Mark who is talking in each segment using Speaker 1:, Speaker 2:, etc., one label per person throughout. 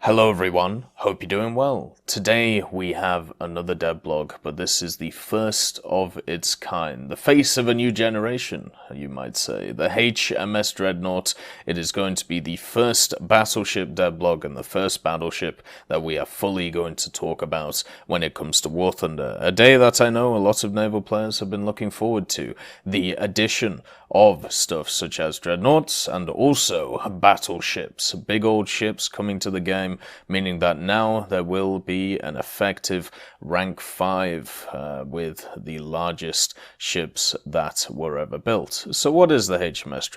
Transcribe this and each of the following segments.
Speaker 1: Hello everyone, hope you're doing well. Today we have another devblog, but this is the first of its kind. The face of a new generation, you might say. The Hms Dreadnought. It is going to be the first battleship devblog and the first battleship that we are fully going to talk about when it comes to War Thunder. A day that I know a lot of naval players have been looking forward to. The addition of stuff such as dreadnoughts and also battleships. Big old ships coming to the game, meaning that now there will be an effective rank 5 with the largest ships that were ever built. So what is the HMS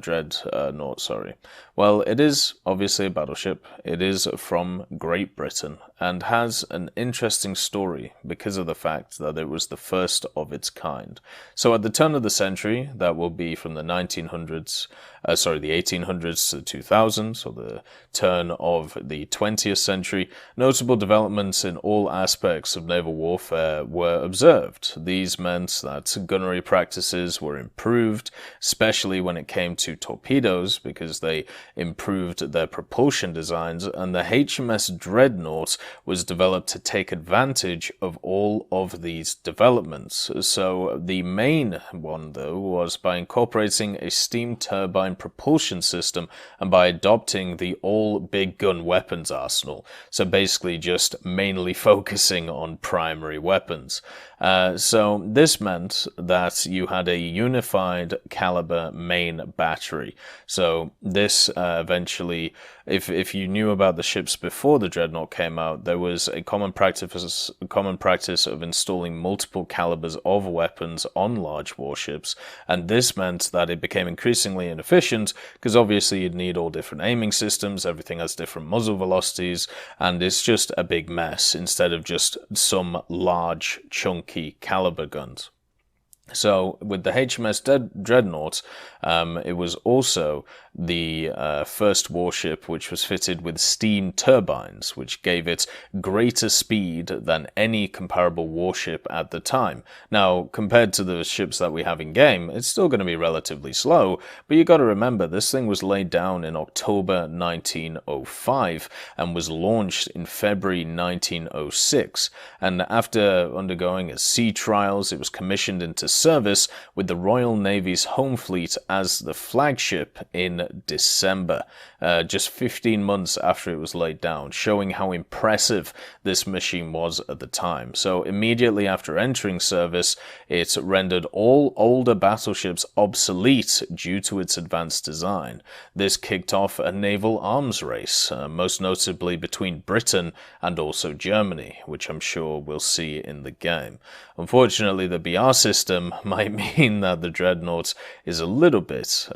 Speaker 1: Dreadnought, sorry. Well, it is obviously a battleship. It is from Great Britain and has an interesting story because of the fact that it was the first of its kind. So at the turn of the century, that will be from the 1800s to the 2000s, or the turn of the 20th century, notable developments in all aspects of naval warfare were observed. These meant that gunnery practices were improved, especially when it came to torpedoes, because they improved their propulsion designs, and the HMS Dreadnought was developed to take advantage of all of these developments. So the main one, though, was by incorporating a steam turbine propulsion system and by adopting the all big gun weapons arsenal. So basically just mainly focusing on primary weapons. So this meant that you had a unified caliber main battery. So this eventually, if you knew about the ships before the Dreadnought came out, there was a common practice of installing multiple calibers of weapons on large warships, and this meant that it became increasingly inefficient because obviously you'd need all different aiming systems, everything has different muzzle velocities, and it's just a big mess instead of just some large chunky caliber guns. So with the HMS Dreadnought, it was also the first warship which was fitted with steam turbines, which gave it greater speed than any comparable warship at the time. Now, compared to the ships that we have in game, it's still going to be relatively slow, but you got to remember this thing was laid down in October 1905 and was launched in February 1906, and after undergoing sea trials, it was commissioned into service with the Royal Navy's Home Fleet as the flagship in December, just 15 months after it was laid down, showing how impressive this machine was at the time. So immediately after entering service, it rendered all older battleships obsolete due to its advanced design. This kicked off a naval arms race, most notably between Britain and also Germany, which I'm sure we'll see in the game. Unfortunately, the BR system might mean that the Dreadnought is a little bit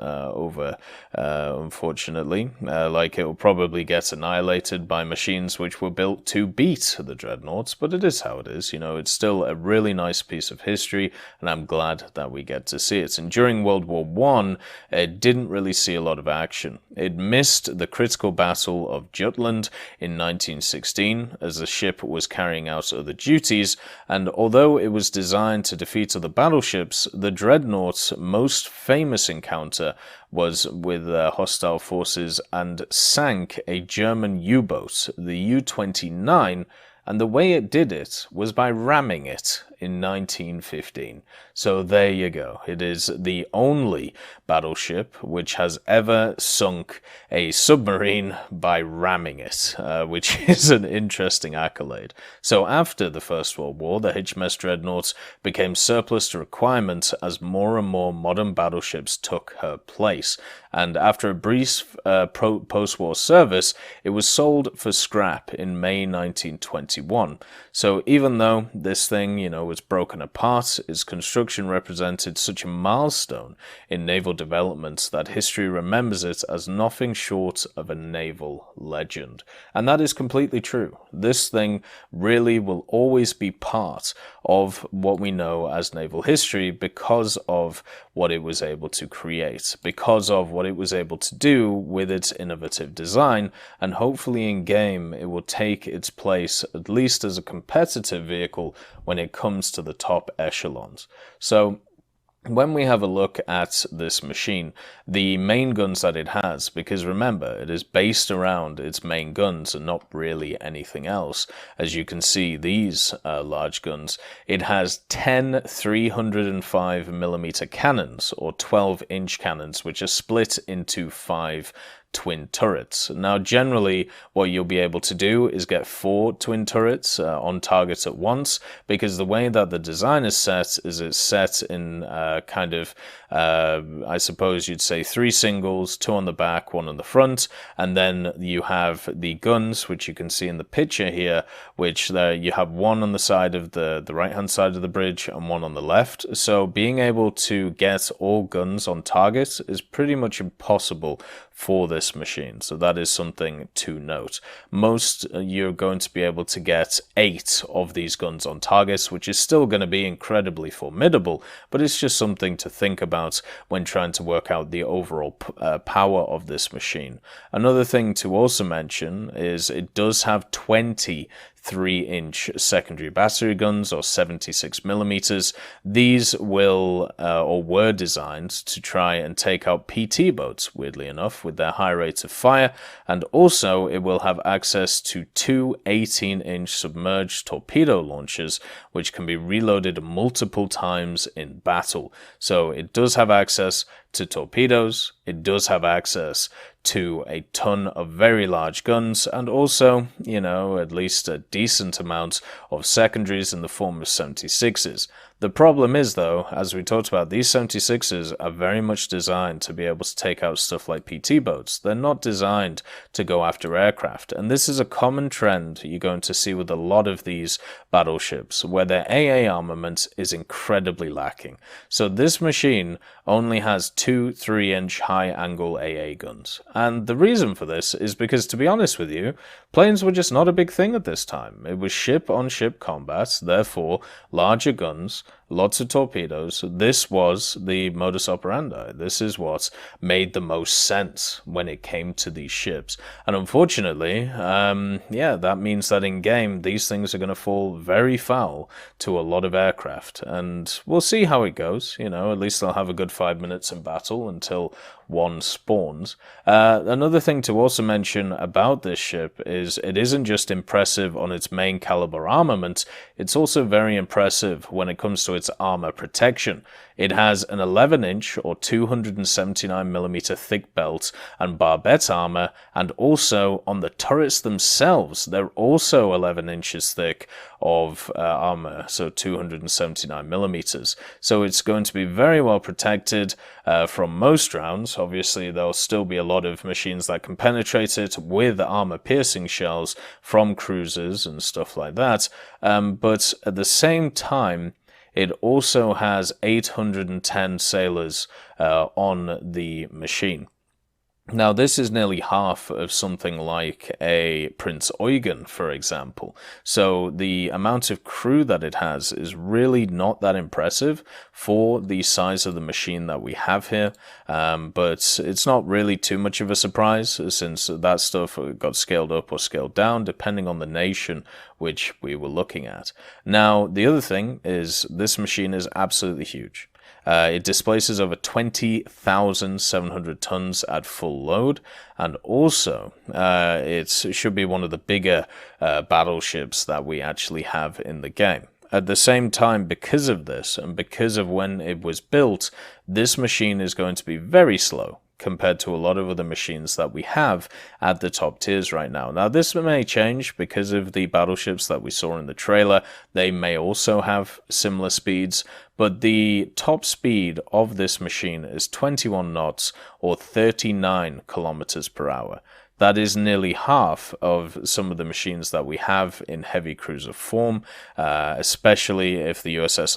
Speaker 1: unfortunately. Like, it will probably get annihilated by machines which were built to beat the Dreadnoughts, but it is how it is. You know, it's still a really nice piece of history, and I'm glad that we get to see it. And during World War I, it didn't really see a lot of action. It missed the critical Battle of Jutland in 1916 as the ship was carrying out other duties, and although it was designed to defeat other battleships, the Dreadnought's most famous encounter was with hostile forces and sank a German U-boat, the U-29, and the way it did it was by ramming it in 1915. So there you go. It is the only battleship which has ever sunk a submarine by ramming it, which is an interesting accolade. So after the First World War, the HMS Dreadnought became surplus to requirement as more and more modern battleships took her place. And after a brief post-war service, it was sold for scrap in May 1921. So even though this thing, was broken apart, its construction represented such a milestone in naval development that history remembers it as nothing short of a naval legend. And that is completely true. This thing really will always be part of what we know as naval history because of what it was able to create, because of what it was able to do with its innovative design, and hopefully in game it will take its place at least as a competitive vehicle when it comes to the top echelons. So when we have a look at this machine, the main guns that it has, because remember, it is based around its main guns and not really anything else. As you can see, these large guns, it has 10 305mm cannons, or 12-inch cannons, which are split into 5 twin turrets. Now, generally, what you'll be able to do is get 4 twin turrets on target at once, because the way that the design is set is it's set in I suppose you'd say 3 singles, 2 on the back, 1 on the front, and then you have the guns, which you can see in the picture here, which you have 1 on the side of the right-hand side of the bridge and 1 on the left. So being able to get all guns on target is pretty much impossible for this machine, so that is something to note. Most you're going to be able to get 8 of these guns on targets, which is still going to be incredibly formidable, but it's just something to think about when trying to work out the overall power of this machine. Another thing to also mention is it does have 20 3-inch secondary battery guns, or 76mm. These will or were designed to try and take out PT boats, weirdly enough, with their high rates of fire, and also it will have access to 2 18-inch submerged torpedo launchers, which can be reloaded multiple times in battle. So it does have access to torpedoes, it does have access to a ton of very large guns, and also, you know, at least a decent amount of secondaries in the form of 76s. The problem is, though, as we talked about, these 76s are very much designed to be able to take out stuff like PT boats. They're not designed to go after aircraft, and this is a common trend you're going to see with a lot of these battleships, where their AA armament is incredibly lacking. So this machine only has 2 3-inch high-angle AA guns. And the reason for this is because, to be honest with you, planes were just not a big thing at this time. It was ship-on-ship combat, therefore larger guns, lots of torpedoes. This was the modus operandi. This is what made the most sense when it came to these ships. And unfortunately, that means that in game, these things are going to fall very foul to a lot of aircraft. And we'll see how it goes. You know, at least they'll have a good 5 minutes in battle until one spawns. Another thing to also mention about this ship is it isn't just impressive on its main caliber armament, it's also very impressive when it comes to its armor protection. It has an 11-inch or 279mm thick belt and barbette armor, and also on the turrets themselves, they're also 11 inches thick of armor, so 279mm. So it's going to be very well protected from most rounds. Obviously, there'll still be a lot of machines that can penetrate it with armor-piercing shells from cruisers and stuff like that, but at the same time, it also has 810 sailors on the machine. Now, this is nearly half of something like a Prince Eugen, for example. So the amount of crew that it has is really not that impressive for the size of the machine that we have here. But it's not really too much of a surprise, since that stuff got scaled up or scaled down, depending on the nation which we were looking at. Now, the other thing is this machine is absolutely huge. It displaces over 20,700 tons at full load, and also it should be one of the bigger battleships that we actually have in the game. At the same time, because of this, and because of when it was built, this machine is going to be very slow compared to a lot of other machines that we have at the top tiers right now. Now, this may change because of the battleships that we saw in the trailer. They may also have similar speeds, but the top speed of this machine is 21 knots or 39 kilometers per hour. That is nearly half of some of the machines that we have in heavy cruiser form, especially if the USS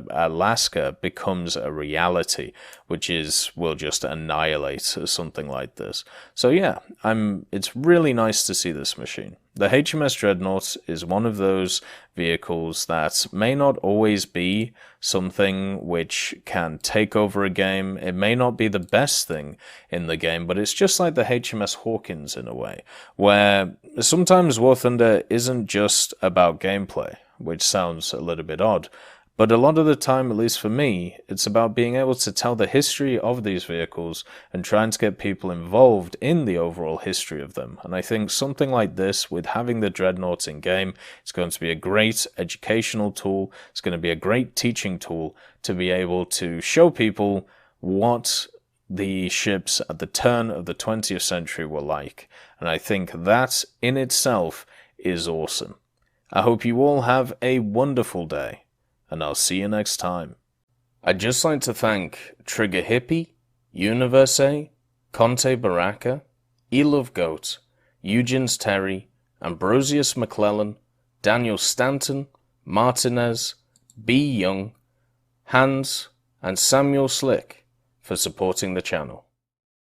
Speaker 1: Alaska becomes a reality, which will just annihilate something like this. So yeah, it's really nice to see this machine. The HMS Dreadnought is one of those vehicles that may not always be something which can take over a game. It may not be the best thing in the game, but it's just like the HMS Hawkins in a way, where sometimes War Thunder isn't just about gameplay, which sounds a little bit odd, But a lot of the time, at least for me, it's about being able to tell the history of these vehicles and trying to get people involved in the overall history of them. And I think something like this, with having the Dreadnought in game, it's going to be a great educational tool. It's going to be a great teaching tool to be able to show people what the ships at the turn of the 20th century were like. And I think that in itself is awesome. I hope you all have a wonderful day, and I'll see you next time. I'd just like to thank Trigger Hippie, Universe, Conte Baraka, Goat, Eugens Terry, Ambrosius McClellan, Daniel Stanton, Martinez, B. Young, Hans, and Samuel Slick for supporting the channel.